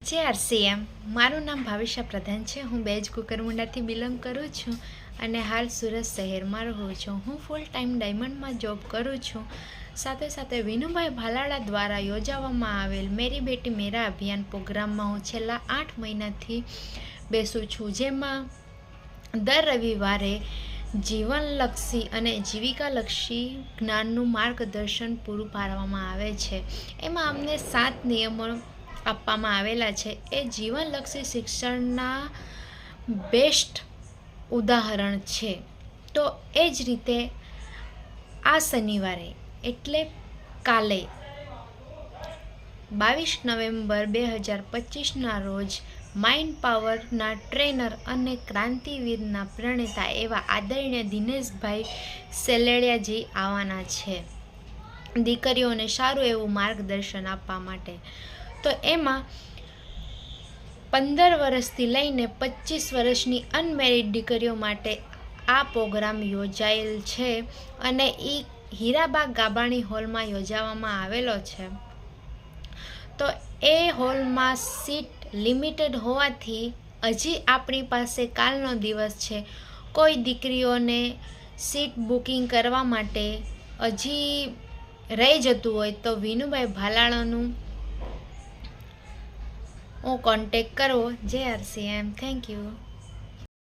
JRCM મારું નામ ભાવિશા પ્રધાન છે। હું બેજ કુકરમુંડાથી બિલોંગ કરું છું અને હાલ સુરત શહેરમાં રહું છું। હું ફૂલ ટાઈમ ડાયમંડમાં જોબ કરું છું। સાથે સાથે વિનુભાઈ ભાલાળા દ્વારા યોજવામાં આવેલ મેરી બેટી મેરા અભિયાન પ્રોગ્રામમાં હું છેલ્લા 8 મહિનાથી બેસું છું, જેમાં દર રવિવારે જીવનલક્ષી અને જીવિકાલક્ષી જ્ઞાનનું માર્ગદર્શન પૂરું પાડવામાં આવે છે। એમાં અમને 7 નિયમો આપવામાં આવેલા છે। એ જીવનલક્ષી શિક્ષણના બેસ્ટ ઉદાહરણ છે। તો એ જ રીતે આ શનિવારે એટલે કાલે 22 નવેમ્બર 2025ના રોજ માઇન્ડ પાવરના ટ્રેનર અને ક્રાંતિવીરના પ્રણેતા એવા આદરણીય દિનેશભાઈ સેલેડિયાજી આવવાના છે દીકરીઓને સારું એવું માર્ગદર્શન આપવા માટે। તો એમાં 15 વર્ષથી લઈને 25 વર્ષની અનમેરિડ દીકરીઓ માટે આ પ્રોગ્રામ યોજાયેલ છે અને એ હીરાબાગ ગાબાણી હોલમાં યોજવામાં આવેલો છે। તો એ હોલમાં સીટ લિમિટેડ હોવાથી હજી આપણી પાસે કાલનો દિવસ છે। કોઈ દીકરીઓને સીટ બુકિંગ કરવા માટે હજી રહી જતું હોય તો વિનુભાઈ ભાલાળાનું કોન્ટેક કરવો। JRCM, thank you.